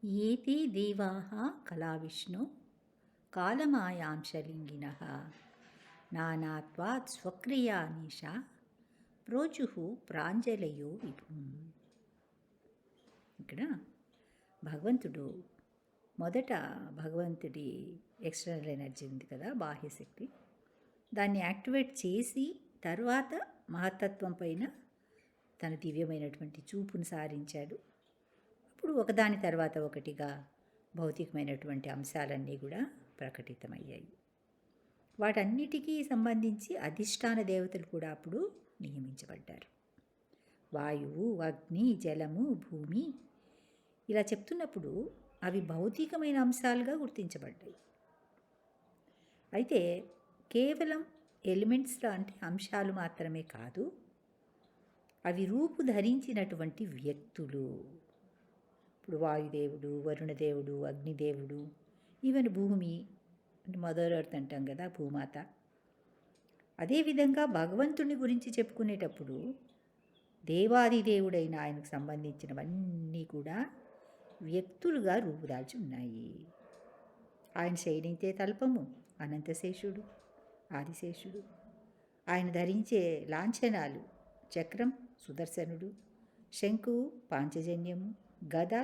ఏతే దేవాः కళావిష్ణు కాలమాయాంశలింగినః నానాత్వాత్ స్వక్రియానీశా ప్రోచుః ప్రాంజలయో విభుం. ఇక్కడ భగవంతుడు మొదట భగవంతుడి ఎక్స్టర్నల్ ఎనర్జీ ఉంది కదా, బాహ్యశక్తి, దాన్ని యాక్టివేట్ చేసి తర్వాత మహత్తత్వం పైన తన దివ్యమైనటువంటి చూపును సారించాడు. అప్పుడు ఒకదాని తర్వాత ఒకటిగా భౌతికమైనటువంటి అంశాలన్నీ కూడా ప్రకటితమయ్యాయి. వాటన్నిటికీ సంబంధించి అధిష్టాన దేవతలు కూడా అప్పుడు నియమించబడ్డారు. వాయువు, అగ్ని, జలము, భూమి ఇలా చెప్తున్నప్పుడు అవి భౌతికమైన అంశాలుగా గుర్తించబడ్డాయి. అయితే కేవలం ఎలిమెంట్స్ అంటే అంశాలు మాత్రమే కాదు, అవి రూపు ధరించినటువంటి వ్యక్తులు. ఇప్పుడు వాయుదేవుడు, వరుణదేవుడు, అగ్నిదేవుడు, ఈవెన్ భూమి అంటే మదర్ ఎర్త్ అంటాం కదా, భూమాత. అదేవిధంగా భగవంతుని గురించి చెప్పుకునేటప్పుడు దేవాదిదేవుడైన ఆయనకు సంబంధించినవన్నీ కూడా వ్యక్తులుగా రూపుదాల్చి ఉన్నాయి. ఆయన శయనించే తల్పము అనంతశేషుడు, ఆదిశేషుడు. ఆయన ధరించే లాంఛనాలు చక్రం సుదర్శనుడు, శంకువు పాంచజన్యము, గద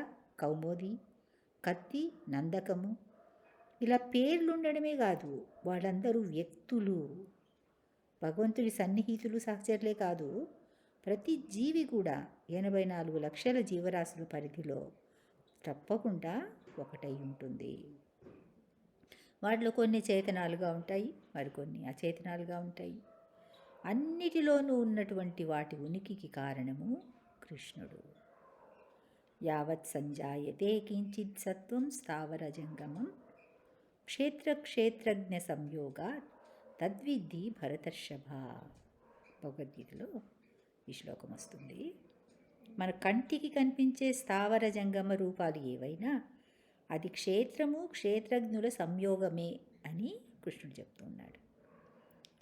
కౌమోది, కత్తి నందకము. ఇలా పేర్లు ఉండడమే కాదు, వాళ్ళందరూ వ్యక్తులు, భగవంతుడి సన్నిహితులు, సహచరులే కాదు, ప్రతి జీవి కూడా 84 లక్షల జీవరాశుల పరిధిలో తప్పకుండా ఒకటై ఉంటుంది. వాటిలో కొన్ని చేతనాలుగా ఉంటాయి, మరికొన్ని అచేతనాలుగా ఉంటాయి. అన్నిటిలోనూ ఉన్నటువంటి వాటి ఉనికికి కారణము కృష్ణుడు. యావత్ సంజాయతే కించిత్ సత్వం స్థావర జంగమం క్షేత్రజ్ఞ సంయోగా తద్విద్ధి భరతర్షభ. భగవద్గీతలో ఈ శ్లోకం వస్తుంది. మన కంటికి కనిపించే స్థావర జంగమ రూపాలు ఏవైనా అది క్షేత్రము, క్షేత్రజ్ఞుల సంయోగమే అని కృష్ణుడు చెప్తున్నాడు.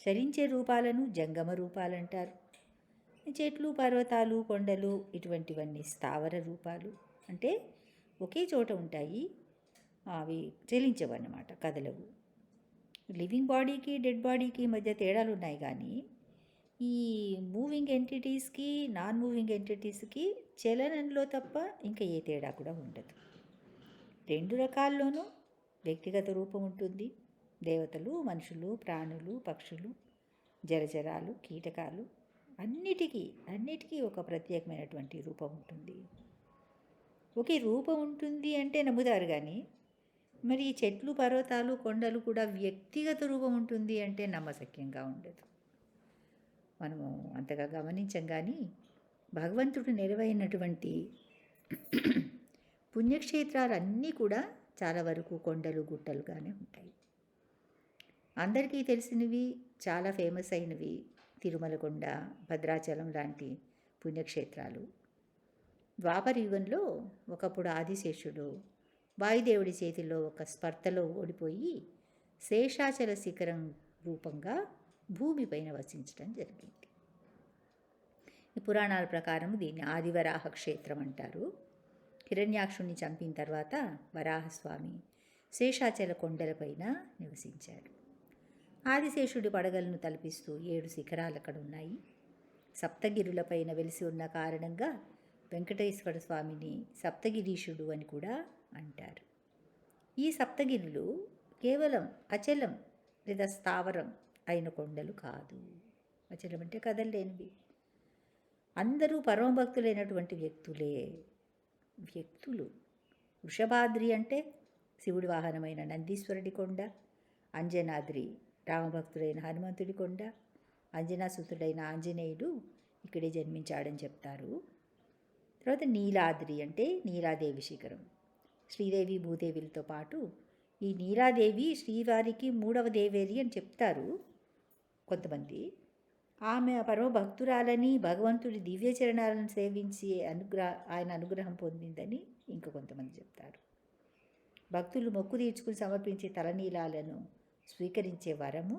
చరించే రూపాలను జంగమ రూపాలంటారు. చెట్లు, పర్వతాలు, కొండలు ఇటువంటివన్నీ స్థావర రూపాలు, అంటే ఒకే చోట ఉంటాయి, అవి చెలించవన్నమాట, కదలవు. లివింగ్ బాడీకి డెడ్ బాడీకి మధ్య తేడాలు ఉన్నాయి, కానీ ఈ మూవింగ్ ఎంటిటీస్కి నాన్ మూవింగ్ ఎంటిటీస్కి చలనంలో తప్ప ఇంకా ఏ తేడా కూడా ఉండదు. రెండు రకాల్లోనూ వ్యక్తిగత రూపం ఉంటుంది. దేవతలు, మనుషులు, ప్రాణులు, పక్షులు, జలచరాలు, కీటకాలు అన్నిటికీ ఒక ప్రత్యేకమైనటువంటి రూపం ఉంటుంది. ఒకే రూపం ఉంటుంది అంటే నమ్ముతారు, కానీ మరి ఈ చెట్లు, పర్వతాలు, కొండలు కూడా వ్యక్తిగత రూపం ఉంటుంది అంటే నమ్మశక్యంగా ఉండదు. మనము అంతగా గమనించం, కానీ భగవంతుడు నెరవైనటువంటి పుణ్యక్షేత్రాలన్నీ కూడా చాలా వరకు కొండలు, గుట్టలుగానే ఉంటాయి. అందరికీ తెలిసినవి, చాలా ఫేమస్ అయినవి తిరుమలకొండ, భద్రాచలం లాంటి పుణ్యక్షేత్రాలు. ద్వాపర యుగంలో ఒకప్పుడు ఆదిశేషుడు వాయుదేవుడి చేతిలో ఒక స్పర్ధలో ఓడిపోయి శేషాచల శిఖరం రూపంగా భూమిపైన వసించడం జరిగింది. ఈ పురాణాల ప్రకారం దీన్ని ఆదివరాహ క్షేత్రం అంటారు. హిరణ్యాక్షుణ్ణి చంపిన తర్వాత వరాహస్వామి శేషాచల కొండలపైన నివసించాడు. ఆదిశేషుడి పడగలను తలపిస్తూ 7 శిఖరాలు అక్కడ ఉన్నాయి. సప్తగిరులపైన వెలిసి ఉన్న కారణంగా వెంకటేశ్వర స్వామిని సప్తగిరీషుడు అని కూడా అంటారు. ఈ సప్తగిరులు కేవలం అచలం లేదా స్థావరం అయిన కొండలు కాదు. అచలం అంటే కదలలేనివి. అందరూ పరమభక్తులైనటువంటి వ్యక్తులు. వృషభాద్రి అంటే శివుడి వాహనమైన నందీశ్వరుడి కొండ, అంజనాద్రి రామభక్తుడైన హనుమంతుడి కొండ, అంజనాసుతుడైన ఆంజనేయుడు ఇక్కడే జన్మించాడని చెప్తారు. తర్వాత నీలాద్రి అంటే నీలాదేవి శిఖరం. శ్రీదేవి, భూదేవిలతో పాటు ఈ నీలాదేవి శ్రీవారికి 3వ దేవేరి అని చెప్తారు కొంతమంది. ఆమె పరమభక్తురాలని, భగవంతుడి దివ్యచరణాలను సేవించి ఆయన అనుగ్రహం పొందిందని ఇంకా కొంతమంది చెప్తారు. భక్తులు మొక్కు తీర్చుకుని సమర్పించే తలనీలాలను స్వీకరించే వరము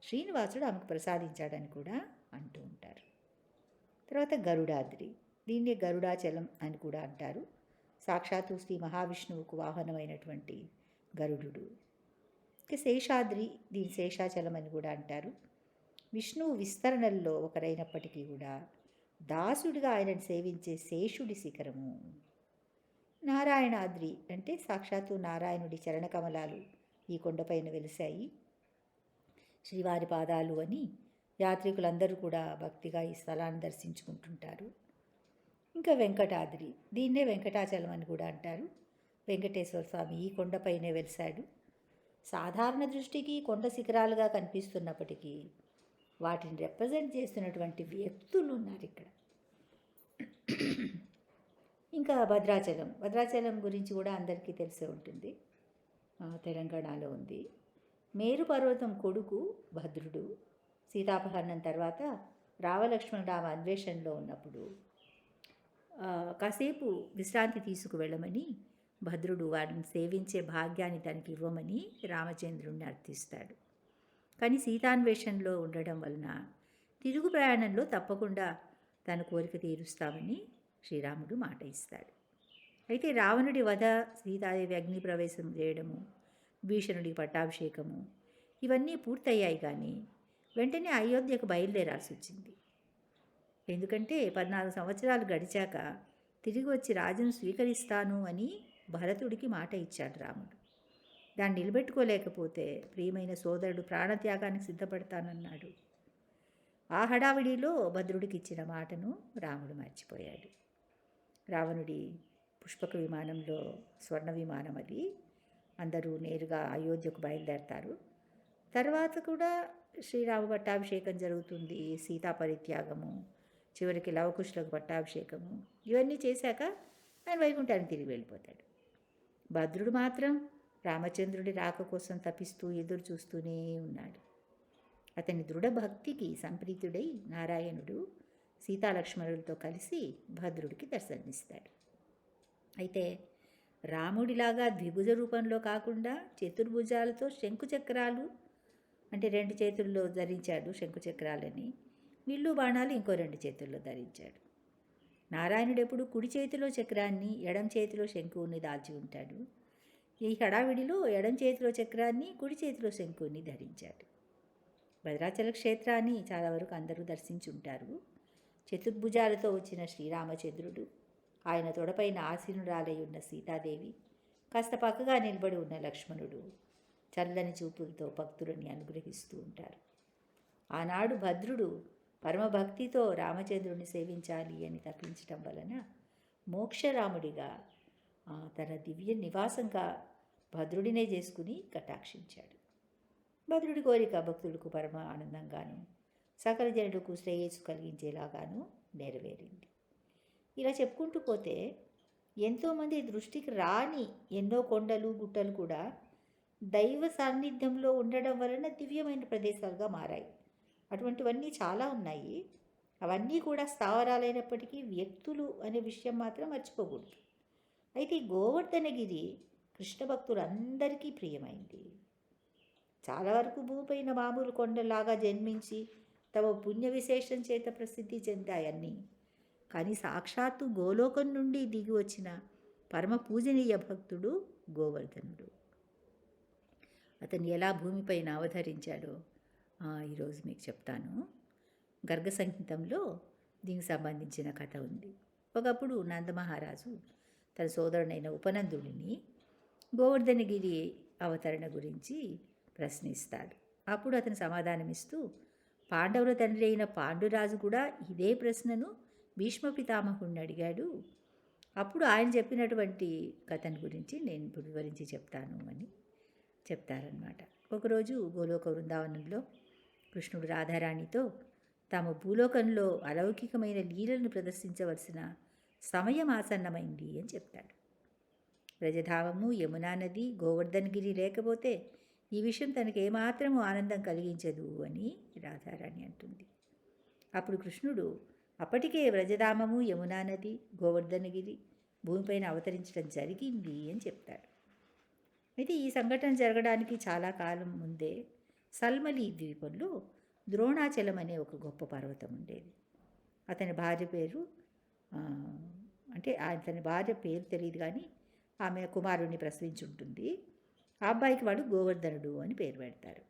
శ్రీనివాసుడు ఆమెకు ప్రసాదించాడని కూడా అంటూ ఉంటారు. తర్వాత గరుడాద్రి, దీన్ని గరుడాచలం అని కూడా అంటారు. సాక్షాత్తు శ్రీ మహావిష్ణువుకు వాహనమైనటువంటి గరుడు. ఇక శేషాద్రి, దీని శేషాచలం అని కూడా అంటారు. విష్ణువు విస్తరణల్లో ఒకరైనప్పటికీ కూడా దాసుడిగా ఆయనను సేవించే శేషుడి శిఖరము. నారాయణాద్రి అంటే సాక్షాత్తు నారాయణుడి చరణకమలాలు ఈ కొండపైన వెలిశాయి. శ్రీవారి పాదాలు అని యాత్రికులందరూ కూడా భక్తిగా ఈ స్థలాన్ని దర్శించుకుంటుంటారు. ఇంకా వెంకటాద్రి, దీన్నే వెంకటాచలం అని కూడా అంటారు. వెంకటేశ్వర స్వామి ఈ కొండపైనే వెలిశాడు. సాధారణ దృష్టికి కొండ శిఖరాలుగా కనిపిస్తున్నప్పటికీ వాటిని రిప్రజెంట్ చేస్తున్నటువంటి వ్యక్తులు ఉన్నారు ఇక్కడ. ఇంకా భద్రాచలం గురించి కూడా అందరికీ తెలిసే ఉంటుంది. తెలంగాణలో ఉంది. మేరు పర్వతం కొడుకు భద్రుడు సీతాపహరణం తర్వాత రామలక్ష్మణరామ అన్వేషణలో ఉన్నప్పుడు కాసేపు విశ్రాంతి తీసుకువెళ్ళమని భద్రుడు వారిని సేవించే భాగ్యాన్ని తనకి ఇవ్వమని రామచంద్రుణ్ణి అర్థిస్తాడు. కానీ సీతాన్వేషణలో ఉండడం వలన తిరుగు ప్రయాణంలో తప్పకుండా తన కోరిక తీరుస్తామని శ్రీరాముడు మాట ఇస్తాడు. అయితే రావణుడి వధ, సీతాదేవి అగ్ని ప్రవేశం చేయడము, భీషణుడికి పట్టాభిషేకము ఇవన్నీ పూర్తయ్యాయి. కానీ వెంటనే అయోధ్యకు బయలుదేరాల్సి వచ్చింది. ఎందుకంటే 14 సంవత్సరాలు గడిచాక తిరిగి వచ్చి రాజును స్వీకరిస్తాను అని భరతుడికి మాట ఇచ్చాడు రాముడు. దాన్ని నిలబెట్టుకోలేకపోతే ప్రియమైన సోదరుడు ప్రాణత్యాగానికి సిద్ధపడతానన్నాడు. ఆ హడావిడిలో భద్రుడికి ఇచ్చిన మాటను రాముడు మర్చిపోయాడు. రావణుడి పుష్పక విమానంలో, స్వర్ణ విమానం అది, అందరూ నేరుగా అయోధ్యకు బయలుదేరతారు. తర్వాత కూడా శ్రీరామ పట్టాభిషేకం జరుగుతుంది, సీతా పరిత్యాగము, చివరికి లవకుశులకు పట్టాభిషేకము ఇవన్నీ చేశాక ఆయన వైకుంఠానికి తిరిగి వెళ్ళిపోతాడు. భద్రుడు మాత్రం రామచంద్రుడి రాక కోసం తపిస్తూ ఎదురు చూస్తూనే ఉన్నాడు. అతని దృఢభక్తికి సంప్రీతుడై నారాయణుడు సీతాలక్ష్మణులతో కలిసి భద్రుడికి దర్శనమిస్తాడు. అయితే రాముడిలాగా ద్విభుజ రూపంలో కాకుండా చతుర్భుజాలతో శంకుచక్రాలు, అంటే 2 చేతుల్లో ధరించాడు శంకుచక్రాలని, విల్లు బాణాలు ఇంకో 2 చేతుల్లో ధరించాడు. నారాయణుడు ఎప్పుడు కుడి చేతిలో చక్రాన్ని, ఎడం చేతిలో శంకువుని దాల్చి ఉంటాడు. ఈ హడావిడిలో ఎడం చేతిలో చక్రాన్ని, కుడి చేతిలో శంకువుని ధరించాడు. భద్రాచల క్షేత్రాన్ని చాలా వరకు అందరూ దర్శించుంటారు. చతుర్భుజాలతో వచ్చిన శ్రీరామచంద్రుడు, ఆయన తొడపైన ఆసీనురాలై ఉన్న సీతాదేవి, కాస్త పక్కగా నిలబడి ఉన్న లక్ష్మణుడు చల్లని చూపులతో భక్తులని అనుగ్రహిస్తూ ఉంటారు. ఆనాడు భద్రుడు పరమభక్తితో రామచంద్రుని సేవించాలి అని తప్పించటం వలన మోక్షరాముడిగా తన దివ్య నివాసంగా భద్రుడినే చేసుకుని కటాక్షించాడు. భద్రుడి కోరిక భక్తులకు పరమ ఆనందంగాను, సకల జనులకు శ్రేయస్సు కలిగించేలాగాను నెరవేరింది. ఇలా చెప్పుకుంటూ పోతే ఎంతోమంది దృష్టికి రాని ఎన్నో కొండలు, గుట్టలు కూడా దైవ సాన్నిధ్యంలో ఉండడం వలన దివ్యమైన ప్రదేశాలుగా మారాయి. అటువంటివన్నీ చాలా ఉన్నాయి. అవన్నీ కూడా స్థావరాలైనప్పటికీ వ్యక్తులు అనే విషయం మాత్రం మర్చిపోకూడదు. అయితే గోవర్ధనగిరి కృష్ణ భక్తులందరికీ ప్రియమైంది. చాలా వరకు భూమిపైన మామూలు కొండలాగా జన్మించి తమ పుణ్య విశేషం చేత ప్రసిద్ధి చెందాయన్నీ. కానీ సాక్షాత్తు గోలోకం నుండి దిగి వచ్చిన పరమ పూజనీయ భక్తుడు గోవర్ధనుడు. అతను ఎలా భూమిపైన అవతరించాడో ఈరోజు మీకు చెప్తాను. గర్గ సంహితంలో దీనికి సంబంధించిన కథ ఉంది. ఒకప్పుడు నందమహారాజు తన సోదరుడైన ఉపనందుడిని గోవర్ధనగిరి అవతరణ గురించి ప్రశ్నిస్తాడు. అప్పుడు అతను సమాధానమిస్తూ, పాండవుల తండ్రి అయిన పాండురాజు కూడా ఇదే ప్రశ్నను భీష్మ పితామహుడిని అడిగాడు. అప్పుడు ఆయన చెప్పినటువంటి కథను గురించి నేను ఇప్పుడు వివరించి చెప్తాను అని చెప్తారనమాట. ఒకరోజు గోలోక బృందావనంలో కృష్ణుడు రాధారాణితో తాము భూలోకంలో అలౌకికమైన లీలలను ప్రదర్శించవలసిన సమయం ఆసన్నమైంది అని చెప్తాడు. వ్రజధామము, యమునా నది, గోవర్ధనగిరి లేకపోతే ఈ విషయం తనకు ఏమాత్రము ఆనందం కలిగించదు అని రాధారాణి అంటుంది. అప్పుడు కృష్ణుడు అప్పటికే వ్రజధామము, యమునా నది, గోవర్ధనగిరి భూమిపైన అవతరించడం జరిగింది అని చెప్తాడు. అయితే ఈ సంఘటన జరగడానికి చాలా కాలం ముందే సల్మలి ద్వీపంలో ద్రోణాచలం అనే ఒక గొప్ప పర్వతం ఉండేది. అతని భార్య పేరు అంటే అతని భార్య పేరు తెలియదు కానీ ఆమె కుమారుణ్ణి ప్రసవించి ఉంటుంది. ఆ అబ్బాయికి వాడు గోవర్ధనుడు అని పేరు పెడతారు.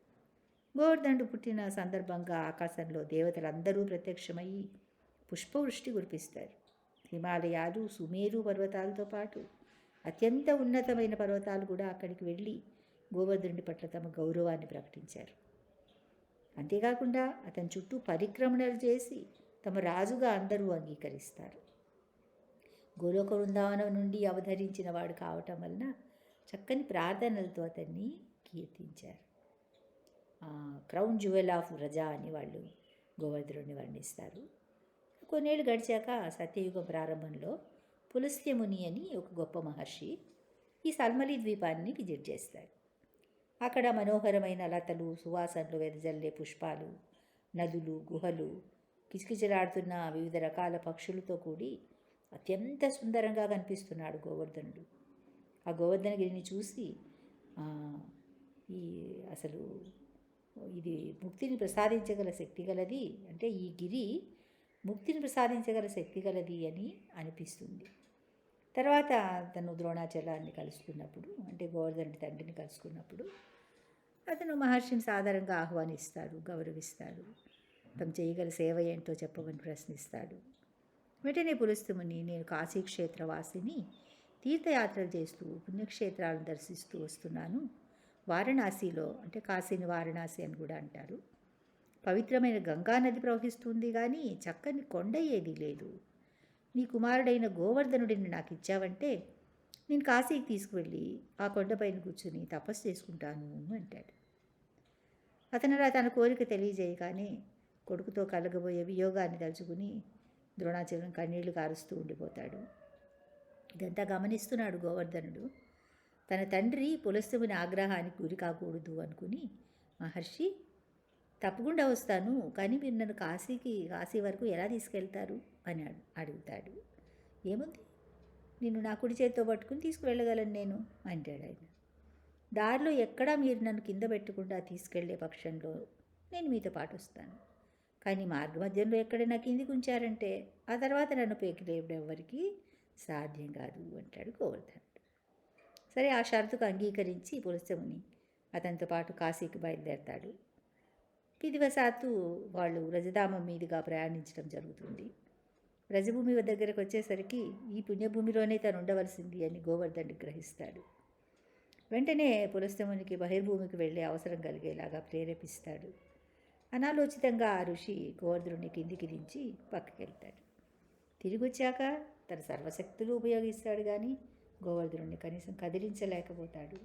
గోవర్ధనుడు పుట్టిన సందర్భంగా ఆకాశంలో దేవతలందరూ ప్రత్యక్షమయ్యి పుష్పవృష్టి కురిపిస్తారు. హిమాలయాలు, సుమేరు పర్వతాలతో పాటు అత్యంత ఉన్నతమైన పర్వతాలు కూడా అక్కడికి వెళ్ళి గోవర్ధనుడి పట్ల తమ గౌరవాన్ని ప్రకటించారు. అంతేకాకుండా అతని చుట్టూ పరిక్రమణలు చేసి తమ రాజుగా అందరూ అంగీకరిస్తారు. గోలోక బృందావనం నుండి అవతరించిన వాడు కావటం వలన చక్కని ప్రార్థనలతో అతన్ని కీర్తించారు. క్రౌన్ జ్యువెల్ ఆఫ్ రజా అని వాళ్ళు గోవర్ధనుడిని వర్ణిస్తారు. కొన్నేళ్ళు గడిచాక సత్యయుగం ప్రారంభంలో పులస్త్యముని అని ఒక గొప్ప మహర్షి ఈ సల్మలి ద్వీపాన్ని విజిట్ చేస్తారు. అక్కడ మనోహరమైన లతలు, సువాసనలు వెదజల్లే పుష్పాలు, నదులు, గుహలు, కిచకిచలాడుతున్న వివిధ రకాల పక్షులతో కూడి అత్యంత సుందరంగా కనిపిస్తున్నాడు గోవర్ధనుడు. ఆ గోవర్ధనగిరిని చూసి అసలు ఇది ముక్తిని ప్రసాదించగల శక్తి గలది, అంటే ఈ గిరి ముక్తిని ప్రసాదించగల శక్తి గలది అని అనిపిస్తుంది. తర్వాత తను ద్రోణాచలాన్ని కలుసుకున్నప్పుడు, అంటే గోవర్ధనుడి తండ్రిని కలుసుకున్నప్పుడు అతను మహర్షిని సాధారణంగా ఆహ్వానిస్తాడు, గౌరవిస్తాడు. తను చేయగల సేవ ఏంటో చెప్పమని ప్రశ్నిస్తాడు. వెంటనే పులస్త్యముని, నేను కాశీక్షేత్రవాసిని, తీర్థయాత్రలు చేస్తూ పుణ్యక్షేత్రాలను దర్శిస్తూ వస్తున్నాను. వారణాసిలో, అంటే కాశీని వారణాసి అని కూడా అంటారు, పవిత్రమైన గంగా నది ప్రవహిస్తుంది, కానీ చక్కని కొండ ఏదీ లేదు. నీ కుమారుడైన గోవర్ధనుడిని నాకు ఇచ్చావంటే నేను కాశీకి తీసుకువెళ్ళి ఆ కొండపైన కూర్చుని తపస్సు చేసుకుంటాను అంటాడు. అతను అలా తన కోరిక తెలియజేయగానే కొడుకుతో కలగబోయే వియోగాన్ని తలుచుకుని ద్రోణాచలం కన్నీళ్లు కారుస్తూ ఉండిపోతాడు. ఇదంతా గమనిస్తున్నాడు గోవర్ధనుడు. తన తండ్రి పులస్త్యముని ఆగ్రహానికి గురి కాకూడదు అనుకుని, మహర్షి తప్పకుండా వస్తాను, కానీ మీరు నన్ను కాశీ వరకు ఎలా తీసుకెళ్తారు అని అడుగుతాడు. ఏముంది, నిన్ను నా కుడి చేతితో పట్టుకుని తీసుకువెళ్ళగలను నేను అంటాడు ఆయన. దారిలో ఎక్కడా మీరు నన్ను కింద పెట్టకుండా తీసుకెళ్లే పక్షంలో నేను మీతో పాటు వస్తాను, కానీ మార్గమధ్యంలో ఎక్కడైనా కిందికి ఉంచారంటే ఆ తర్వాత నన్ను పేకిలేయడం ఎవ్వరికీ సాధ్యం కాదు అంటాడు గోవర్ధనుడు. సరే, ఆ షరతుకు అంగీకరించి పులస్త్యముని అతనితో పాటు కాశీకి బయలుదేరతాడు. విధివశాత్తు వాళ్ళు వ్రజధామం మీదుగా ప్రయాణించడం జరుగుతుంది. వ్రజభూమి దగ్గరకు వచ్చేసరికి ఈ పుణ్యభూమిలోనే తను ఉండవలసింది అని గోవర్ధనుడు గ్రహిస్తాడు. వెంటనే పులస్త్యమునికి బహిర్భూమికి వెళ్ళే అవసరం కలిగేలాగా ప్రేరేపిస్తాడు. అనాలోచితంగా ఆ ఋషి గోవర్ధనుడిని కిందికి దించి పక్కకి వెళ్తాడు. తిరిగి వచ్చాక తన సర్వశక్తులు ఉపయోగిస్తాడు, కానీ గోవర్ధనుడిని కనీసం కదిలించలేకపోతాడు.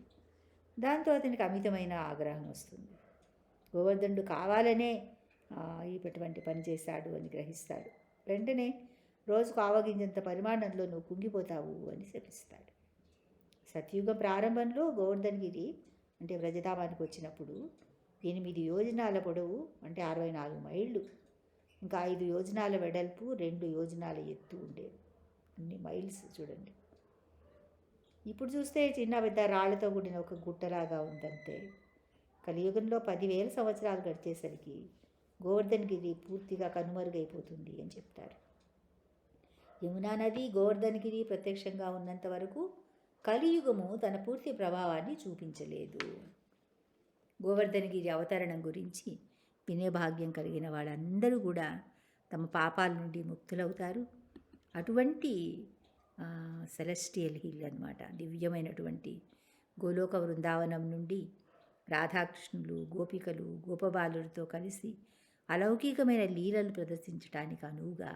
దాంతో అతనికి అమితమైన ఆగ్రహం వస్తుంది. గోవర్ధనుడు కావాలనే ఇటువంటి పని చేశాడు అని గ్రహిస్తాడు. వెంటనే రోజుకు ఆవగింజంత పరిమాణంలో నువ్వు కుంగిపోతావు అని శపిస్తాడు. సత్యుగం ప్రారంభంలో గోవర్ధనగిరి, అంటే వ్రజధామానికి వచ్చినప్పుడు 8 యోజనాల పొడవు, అంటే 64 మైళ్ళు, ఇంకా 5 యోజనాల వెడల్పు, 2 యోజనాల ఎత్తు ఉండేది. అన్ని మైల్స్ చూడండి. ఇప్పుడు చూస్తే చిన్న పెద్ద రాళ్లతో కూడిన ఒక గుట్టలాగా ఉందంతే. కలియుగంలో 10,000 సంవత్సరాలు గడిచేసరికి గోవర్ధనగిరి పూర్తిగా కనుమరుగైపోతుంది అని చెప్తారు. యమునా నది, గోవర్ధనగిరి ప్రత్యక్షంగా ఉన్నంత వరకు కలియుగము తన పూర్తి ప్రభావాన్ని చూపించలేదు. గోవర్ధనగిరి అవతరణం గురించి వినే భాగ్యం కలిగిన వాళ్ళందరూ కూడా తమ పాపాల నుండి ముక్తులవుతారు. అటువంటి సెలెస్టియల్ హిల్ అన్నమాట, దివ్యమైనటువంటి గోలోక బృందావనం నుండి రాధాకృష్ణులు, గోపికలు, గోపబాలులతో కలిసి అలౌకికమైన లీలలు ప్రదర్శించడానికి అనువుగా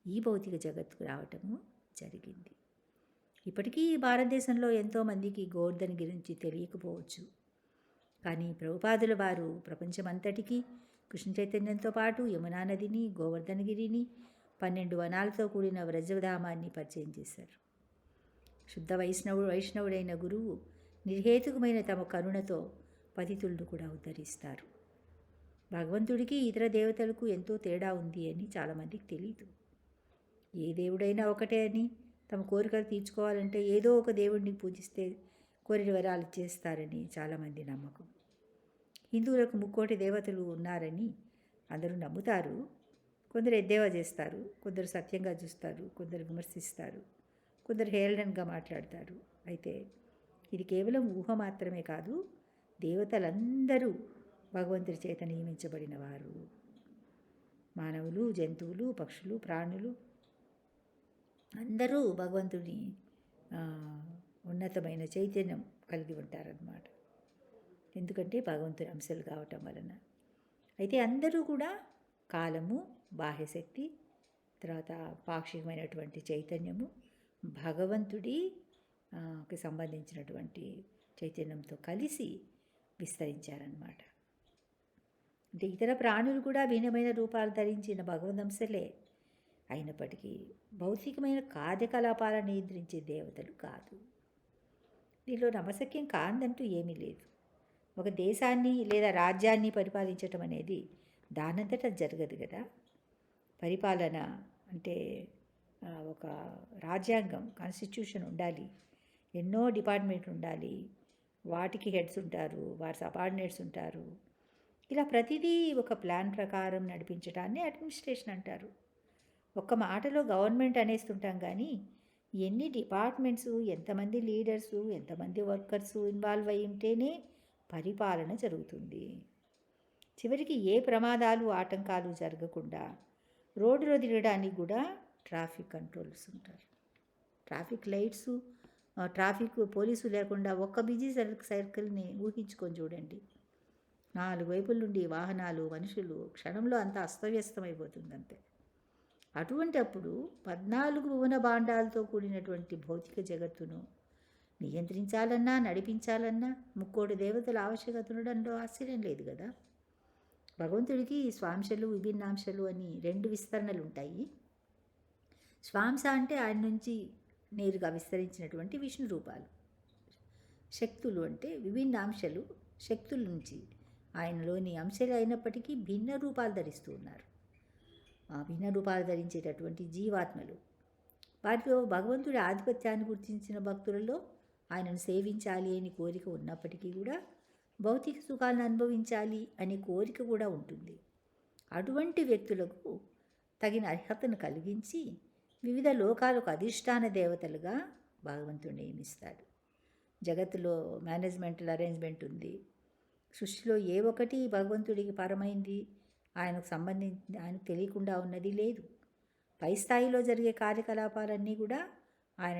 ఈ భౌతిక జగత్తుకు రావటము జరిగింది. ఇప్పటికీ భారతదేశంలో ఎంతోమందికి గోవర్ధనగిరి గురించి తెలియకపోవచ్చు. కానీ ప్రభుపాదుల వారు ప్రపంచమంతటికీ కృష్ణ చైతన్యంతో పాటు యమునా నదిని, గోవర్ధనగిరిని, 12 వనాలతో కూడిన వ్రజధామాన్ని పరిచయం చేశారు. శుద్ధ వైష్ణవుడైన గురువు నిర్హేతుకమైన తమ కరుణతో పతితులను కూడా ఉద్ధరిస్తారు. భగవంతుడికి ఇతర దేవతలకు ఎంతో తేడా ఉంది అని చాలామందికి తెలియదు. ఏ దేవుడైనా ఒకటే అని, తమ కోరికలు తీర్చుకోవాలంటే ఏదో ఒక దేవుడిని పూజిస్తే కోరిన వరాలు చేస్తారని చాలామంది నమ్మకం. హిందువులకు 3 దేవతలు ఉన్నారని అందరూ నమ్ముతారు. కొందరు ఎద్దేవా చేస్తారు, కొందరు సత్యంగా చూస్తారు, కొందరు విమర్శిస్తారు. కొందరు హేళనగా మాట్లాడతారు. అయితే ఇది కేవలం ఊహ మాత్రమే కాదు, దేవతలందరూ భగవంతుడి చేత నియమించబడిన వారు. మానవులు, జంతువులు, పక్షులు, ప్రాణులు అందరూ భగవంతుని ఉన్నతమైన చైతన్యం కలిగి ఉంటారన్నమాట. ఎందుకంటే భగవంతుని అంశాలు కావటం వలన. అయితే అందరూ కూడా కాలము, బాహ్యశక్తి, తర్వాత పాక్షికమైనటువంటి చైతన్యము, భగవంతుడికి సంబంధించినటువంటి చైతన్యంతో కలిసి విస్తరించారన్నమాట. అంటే ఇతర ప్రాణులు కూడా భిన్నమైన రూపాలు ధరించిన భగవంతంశలే అయినప్పటికీ భౌతికమైన కార్యకలాపాలను నియంత్రించే దేవతలు కాదు. దీనిలో నమ్మశక్యం కాందంటూ ఏమీ లేదు. ఒక దేశాన్ని లేదా రాజ్యాన్ని పరిపాలించటం అనేది దానంతటా జరగదు కదా. పరిపాలన అంటే ఒక రాజ్యాంగం, కాన్స్టిట్యూషన్ ఉండాలి, ఎన్నో డిపార్ట్మెంట్లు ఉండాలి, వాటికి హెడ్స్ ఉంటారు, వారి సబార్డినేట్స్ ఉంటారు. ఇలా ప్రతిదీ ఒక ప్లాన్ ప్రకారం నడిపించడాన్ని అడ్మినిస్ట్రేషన్ అంటారు. ఒక్క మాటలో గవర్నమెంట్ అనేస్తుంటాం కానీ ఎన్ని డిపార్ట్మెంట్సు, ఎంతమంది లీడర్సు, ఎంతమంది వర్కర్సు ఇన్వాల్వ్ అయి ఉంటేనే పరిపాలన జరుగుతుంది. చివరికి ఏ ప్రమాదాలు, ఆటంకాలు జరగకుండా రోడ్డులో తిరగడానికి కూడా ట్రాఫిక్ కంట్రోల్స్ ఉంటారు. ట్రాఫిక్ లైట్సు, ట్రాఫిక్ పోలీసు లేకుండా ఒక్క బిజీ సర్కిల్ని ఊహించుకొని చూడండి. 4 వైపుల నుండి వాహనాలు, మనుషులు, క్షణంలో అంతా అస్తవ్యస్తమైపోతుంది అంతే. అటువంటి అప్పుడు 14 భువన భాండాలతో కూడినటువంటి భౌతిక జగత్తును నియంత్రించాలన్నా, నడిపించాలన్నా ముక్కోటి దేవతల ఆవశ్యకత ఉండడంలో ఆశ్చర్యం లేదు కదా. భగవంతుడికి స్వాంశలు, విభిన్నాంశలు అని 2 విస్తరణలు ఉంటాయి. స్వాంశ అంటే ఆయన నుంచి నేరుగా విస్తరించినటువంటి విష్ణు రూపాలు. శక్తులు అంటే విభిన్నాంశలు, శక్తుల నుంచి ఆయనలోని అంశాలు అయినప్పటికీ భిన్న రూపాలు ధరిస్తూ ఉన్నారు. ఆ భిన్న రూపాలు ధరించేటటువంటి జీవాత్మలు, వాటిలో భగవంతుడి ఆధిపత్యాన్ని గుర్తించిన భక్తులలో ఆయనను సేవించాలి అని కోరిక ఉన్నప్పటికీ కూడా భౌతిక సుఖాలను అనుభవించాలి అనే కోరిక కూడా ఉంటుంది. అటువంటి వ్యక్తులకు తగిన అర్హతను కలిగించి వివిధ లోకాలకు అధిష్టాన దేవతలుగా భగవంతుడు నియమిస్తాడు. జగత్తులో మేనేజ్మెంటల్ అరేంజ్మెంట్ ఉంది. సృష్టిలో ఏ ఒక్కటి భగవంతుడికి పరమైంది, ఆయనకు సంబంధించి ఆయనకు తెలియకుండా ఉన్నది లేదు. పై స్థాయిలో జరిగే కార్యకలాపాలన్నీ కూడా ఆయన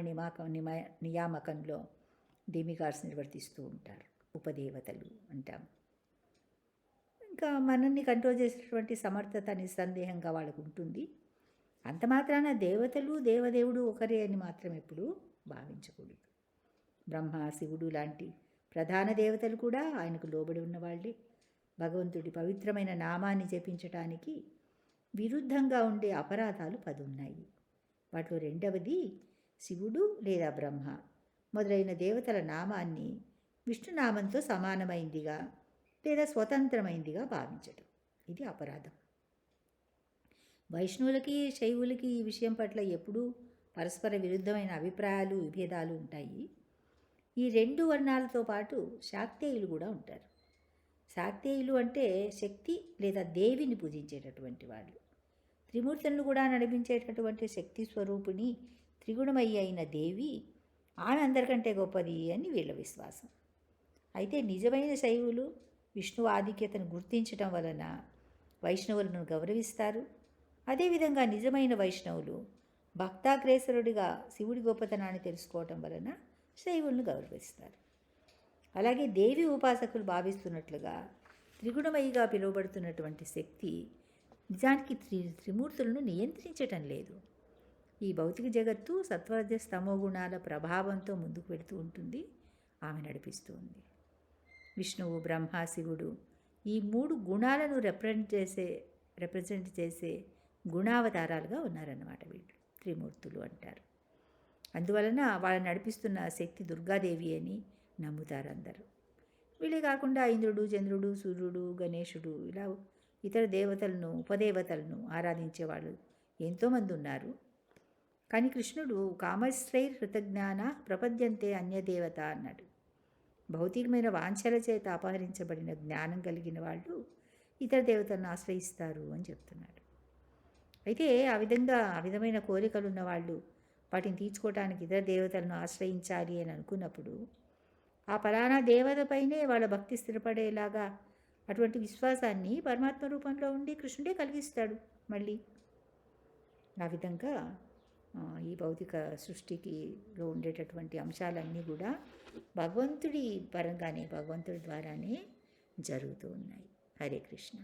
నియామకంలో డెమిగాడ్స్ నిర్వర్తిస్తూ ఉంటారు. ఉపదేవతలు అంటాం. ఇంకా మనల్ని కంట్రోల్ చేసేటువంటి సమర్థత నిస్సందేహంగా వాళ్ళకు ఉంటుంది. అంత మాత్రాన దేవతలు, దేవదేవుడు ఒకరే అని మాత్రం ఎప్పుడూ భావించకూడదు. బ్రహ్మ, శివుడు లాంటి ప్రధాన దేవతలు కూడా ఆయనకు లోబడి ఉన్నవాళ్ళే. భగవంతుడి పవిత్రమైన నామాన్ని జపించటానికి విరుద్ధంగా ఉండే అపరాధాలు 10 ఉన్నాయి. వాటిలో రెండవది శివుడు లేదా బ్రహ్మ మొదలైన దేవతల నామాన్ని విష్ణునామంతో సమానమైందిగా లేదా స్వతంత్రమైందిగా భావించటం. ఇది అపరాధం. వైష్ణవులకి, శైవులకి ఈ విషయం పట్ల ఎప్పుడూ పరస్పర విరుద్ధమైన అభిప్రాయాలు, విభేదాలు ఉంటాయి. ఈ 2 వర్ణాలతో పాటు శాక్తేయులు కూడా ఉంటారు. శాక్తేయులు అంటే శక్తి లేదా దేవిని పూజించేటటువంటి వాళ్ళు. త్రిమూర్తులను కూడా నడిపించేటటువంటి శక్తి స్వరూపిణి త్రిగుణమయ్యి అయిన దేవి ఆమె అందరికంటే గొప్పది అని వీళ్ళ విశ్వాసం. అయితే నిజమైన శైవులు విష్ణు ఆధిక్యతను గుర్తించటం వలన వైష్ణవులను గౌరవిస్తారు. అదేవిధంగా నిజమైన వైష్ణవులు భక్తాగ్రేసరుడిగా శివుడి గొప్పతనాన్ని తెలుసుకోవటం వలన శైవులను గౌరవిస్తారు. అలాగే దేవి ఉపాసకులు భావిస్తున్నట్లుగా త్రిగుణమయిగా పిలువబడుతున్నటువంటి శక్తి నిజానికి త్రిమూర్తులను నియంత్రించటం లేదు. ఈ భౌతిక జగత్తు సత్వరజ స్తమో గుణాల ప్రభావంతో ముందుకు వెళుతూ ఉంటుంది, ఆమె నడిపిస్తూ ఉంది. విష్ణువు, బ్రహ్మ, శివుడు ఈ 3 గుణాలను రిప్రజెంట్ చేసే గుణావతారాలుగా ఉన్నారన్నమాట. వీళ్ళు త్రిమూర్తులు అంటారు. అందువలన వాళ్ళని నడిపిస్తున్న శక్తి దుర్గాదేవి అని నమ్ముతారు అందరూ. వీళ్ళే కాకుండా ఇంద్రుడు, చంద్రుడు, సూర్యుడు, గణేశుడు ఇలా ఇతర దేవతలను, ఉపదేవతలను ఆరాధించేవాళ్ళు ఎంతోమంది ఉన్నారు. కానీ కృష్ణుడు కామశ్రైర్ హృతజ్ఞాన ప్రపద్యంతే అన్యదేవత అన్నాడు. భౌతికమైన వాంఛల చేత అపహరించబడిన జ్ఞానం కలిగిన వాళ్ళు ఇతర దేవతలను ఆశ్రయిస్తారు అని చెప్తున్నాడు. అయితే ఆ విధమైన కోరికలు ఉన్న వాళ్ళు వాటిని తీర్చుకోవటానికి ఇతర దేవతలను ఆశ్రయించాలి అని అనుకున్నప్పుడు ఆ ఫలానా దేవతపైనే వాళ్ళ భక్తి స్థిరపడేలాగా అటువంటి విశ్వాసాన్ని పరమాత్మ రూపంలో ఉండి కృష్ణుడే కలిగిస్తాడు మళ్ళీ. ఆ విధంగా ఈ భౌతిక సృష్టికిలో ఉండేటటువంటి అంశాలన్నీ కూడా భగవంతుడి పరంగానే, భగవంతుడి ద్వారానే జరుగుతూ ఉన్నాయి. హరే కృష్ణ.